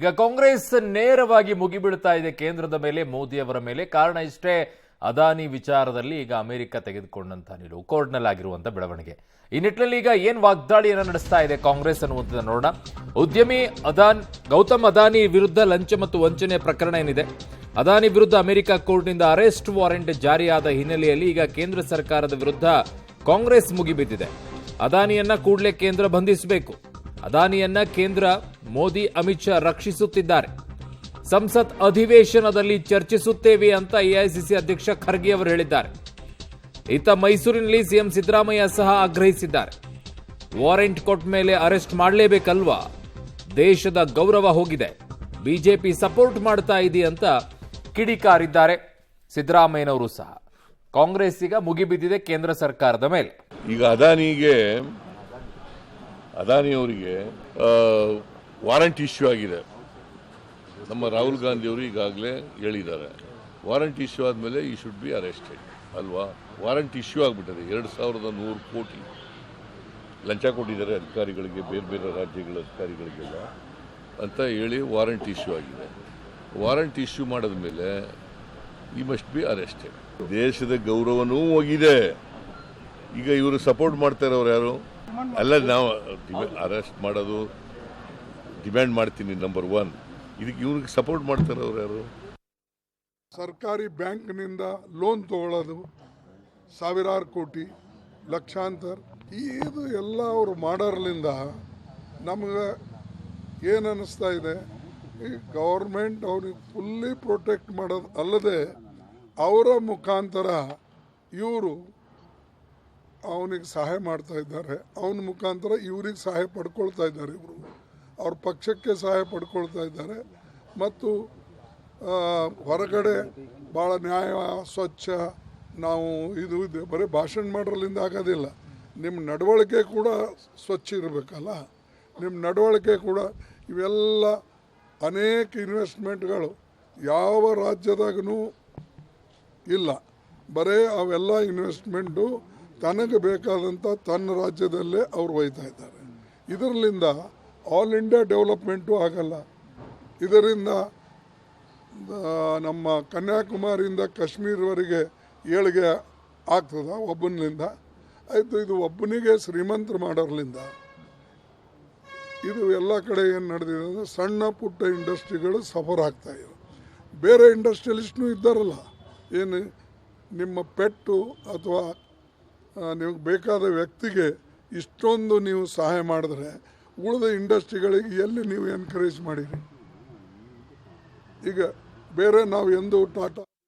ಈಗ ಕಾಂಗ್ರೆಸ್ ನೇರವಾಗಿ ಮುಗಿಬೀಳ್ತಾ ಇದೆ ಕೇಂದ್ರದ ಮೇಲೆ, ಮೋದಿ ಅವರ ಮೇಲೆ. ಕಾರಣ ಇಷ್ಟೇ, ಅದಾನಿ ವಿಚಾರದಲ್ಲಿ ಈಗ ಅಮೆರಿಕ ತೆಗೆದುಕೊಂಡಂತ ನಿಲುವು, ಕೋರ್ಟ್ನಲ್ಲಾಗಿರುವಂತ ಬೆಳವಣಿಗೆ. ಈ ನಿಟ್ಟಿನಲ್ಲಿ ಈಗ ಏನ್ ವಾಗ್ದಾಳಿಯನ್ನು ನಡೆಸ್ತಾ ಇದೆ ಕಾಂಗ್ರೆಸ್ ಅನ್ನುವಂಥದ್ದು ನೋಡೋಣ. ಉದ್ಯಮಿ ಗೌತಮ್ ಅದಾನಿ ವಿರುದ್ಧ ಲಂಚ ಮತ್ತು ವಂಚನೆ ಪ್ರಕರಣ ಏನಿದೆ, ಅದಾನಿ ವಿರುದ್ಧ ಅಮೆರಿಕ ಕೋರ್ಟ್ನಿಂದ ಅರೆಸ್ಟ್ ವಾರೆಂಟ್ ಜಾರಿಯಾದ ಹಿನ್ನೆಲೆಯಲ್ಲಿ ಈಗ ಕೇಂದ್ರ ಸರ್ಕಾರದ ವಿರುದ್ಧ ಕಾಂಗ್ರೆಸ್ ಮುಗಿಬಿದ್ದಿದೆ. ಅದಾನಿಯನ್ನ ಕೂಡಲೇ ಕೇಂದ್ರ ಬಂಧಿಸಬೇಕು. ಅದಾನಿಯನ್ನ ಕೇಂದ್ರ ಮೋದಿ ಅಮಿತ್ ಶಾ ರಕ್ಷಿಸುತ್ತಿದ್ದಾರೆ. ಸಂಸತ್ ಅಧಿವೇಶನದಲ್ಲಿ ಚರ್ಚಿಸುತ್ತೇವೆ ಅಂತ ಎಐಸಿಸಿ ಅಧ್ಯಕ್ಷ ಖರ್ಗೆ ಅವರು ಹೇಳಿದ್ದಾರೆ. ಇತ್ತ ಮೈಸೂರಿನಲ್ಲಿ ಸಿಎಂ ಸಿದ್ದರಾಮಯ್ಯ ಸಹ ಆಗ್ರಹಿಸಿದ್ದಾರೆ. ವಾರೆಂಟ್ ಕೊಟ್ಟ ಮೇಲೆ ಅರೆಸ್ಟ್ ಮಾಡಲೇಬೇಕಲ್ವಾ? ದೇಶದ ಗೌರವ ಹೋಗಿದೆ, ಬಿಜೆಪಿ ಸಪೋರ್ಟ್ ಮಾಡ್ತಾ ಇದೆ ಅಂತ ಕಿಡಿಕಾರಿದ್ದಾರೆ ಸಿದ್ದರಾಮಯ್ಯನವರು ಸಹ. ಕಾಂಗ್ರೆಸ್ ಈಗ ಮುಗಿಬಿದ್ದಿದೆ ಕೇಂದ್ರ ಸರ್ಕಾರದ ಮೇಲೆ. ಈಗ ಅದಾನಿಯವರಿಗೆ ವಾರಂಟ್ ಇಶ್ಯೂ ಆಗಿದೆ. ನಮ್ಮ ರಾಹುಲ್ ಗಾಂಧಿ ಅವರು ಈಗಾಗಲೇ ಹೇಳಿದ್ದಾರೆ, ವಾರಂಟ್ ಇಶ್ಯೂ ಆದಮೇಲೆ ಈ ಶುಡ್ ಬಿ ಅರೆಸ್ಟೆಡ್ ಅಲ್ವಾ? ವಾರಂಟ್ ಇಶ್ಯೂ ಆಗಿಬಿಟ್ಟಿದೆ. 2100 ಕೋಟಿ ಲಂಚ ಕೊಟ್ಟಿದ್ದಾರೆ ಅಧಿಕಾರಿಗಳಿಗೆ, ಬೇರೆ ಬೇರೆ ರಾಜ್ಯಗಳ ಅಧಿಕಾರಿಗಳಿಗೆಲ್ಲ ಅಂತ ಹೇಳಿ ವಾರಂಟ್ ಇಶ್ಯೂ ಆಗಿದೆ. ವಾರಂಟ್ ಇಶ್ಯೂ ಮಾಡಿದ ಮೇಲೆ ಈ ಮಸ್ಟ್ ಬಿ ಅರೆಸ್ಟೆಡ್. ದೇಶದ ಗೌರವನೂ ಹೋಗಿದೆ. ಈಗ ಇವರು ಸಪೋರ್ಟ್ ಮಾಡ್ತಾ ಇರೋರು ಯಾರು? ಅಲ್ಲ, ನಾವು ಅರೆಸ್ಟ್ ಮಾಡೋದು ಡಿಮ್ಯಾಂಡ್ ಮಾಡ್ತೀನಿ, ನಂಬರ್ 1. ಇದಕ್ಕೆ ಇವ್ರಿಗೆ ಸಪೋರ್ಟ್ ಮಾಡ್ತಾ ಇರೋರು ಯಾರು? ಸರ್ಕಾರಿ ಬ್ಯಾಂಕ್ನಿಂದ ಲೋನ್ ತಗೊಳ್ಳೋದು, ಸಾವಿರಾರು ಕೋಟಿ, ಲಕ್ಷಾಂತರ, ಇದು ಎಲ್ಲ ಅವರು ಮಾಡೋರ್ಲಿಂದ ನಮಗೆ ಏನು ಅನ್ನಿಸ್ತಾ ಇದೆ, ಈ ಗೌರ್ಮೆಂಟ್ ಅವ್ರಿಗೆ ಫುಲ್ಲಿ ಪ್ರೊಟೆಕ್ಟ್ ಮಾಡೋದು ಅಲ್ಲದೆ ಅವರ ಮುಖಾಂತರ ಇವರು ಅವನಿಗೆ ಸಹಾಯ ಮಾಡ್ತಾ ಇದ್ದಾರೆ. ಅವನ ಮುಖಾಂತರ ಇವ್ರಿಗೆ ಸಹಾಯ ಪಡ್ಕೊಳ್ತಾ ಇದ್ದಾರೆ. ಇವರು ಅವ್ರ ಪಕ್ಷಕ್ಕೆ ಸಹಾಯ ಪಡ್ಕೊಳ್ತಾ ಇದ್ದಾರೆ. ಮತ್ತು ಹೊರಗಡೆ ಭಾಳ ನ್ಯಾಯ, ಸ್ವಚ್ಛ, ನಾವು ಇದು ಬರೀ ಭಾಷಣ ಮಾಡೋದ್ರಿಂದ ಆಗೋದಿಲ್ಲ. ನಿಮ್ಮ ನಡವಳಿಕೆ ಕೂಡ ಸ್ವಚ್ಛ ಇರಬೇಕಲ್ಲ. ನಿಮ್ಮ ನಡವಳಿಕೆ ಕೂಡ, ಇವೆಲ್ಲ ಅನೇಕ ಇನ್ವೆಸ್ಟ್ಮೆಂಟ್ಗಳು ಯಾವ ರಾಜ್ಯದಾಗೂ ಇಲ್ಲ. ಬರೀ ಅವೆಲ್ಲ ಇನ್ವೆಸ್ಟ್ಮೆಂಟು ತನಗೆ ಬೇಕಾದಂಥ ತನ್ನ ರಾಜ್ಯದಲ್ಲೇ ಅವ್ರು ಒಯ್ತಾ ಇದ್ದಾರೆ. ಇದರಿಂದ ಆಲ್ ಇಂಡಿಯಾ ಡೆವಲಪ್ಮೆಂಟು ಆಗಲ್ಲ. ಇದರಿಂದ ನಮ್ಮ ಕನ್ಯಾಕುಮಾರಿಯಿಂದ ಕಾಶ್ಮೀರವರೆಗೆ ಏಳಿಗೆ ಆಗ್ತದ ಒಬ್ಬನಿಂದ? ಆಯಿತು, ಇದು ಒಬ್ಬನಿಗೆ ಶ್ರೀಮಂತರು ಮಾಡೋರ್ಲಿಂದ ಇದು ಎಲ್ಲ ಕಡೆ ಏನು ನಡೆದಿದೆ ಅಂದರೆ ಸಣ್ಣ ಪುಟ್ಟ ಇಂಡಸ್ಟ್ರಿಗಳು ಸಫರ್ ಆಗ್ತಾ ಇವೆ. ಬೇರೆ ಇಂಡಸ್ಟ್ರಿಯಲಿಸ್ಟ್ನೂ ಇದ್ದಾರಲ್ಲ, ಏನು ನಿಮ್ಮ ಪೆಟ್ಟು ಅಥವಾ ನಿಮಗೆ ಬೇಕಾದ ವ್ಯಕ್ತಿಗೆ ಇಷ್ಟೊಂದು ನೀವು ಸಹಾಯ ಮಾಡಿದ್ರೆ ಉಳಿದ ಇಂಡಸ್ಟ್ರಿಗಳಿಗೆ ಎಲ್ಲಿ ನೀವು ಎನ್ಕರೇಜ್ ಮಾಡಿರಿ? ಈಗ ಬೇರೆ ನಾವು ಎಂದು ಟಾಟಾ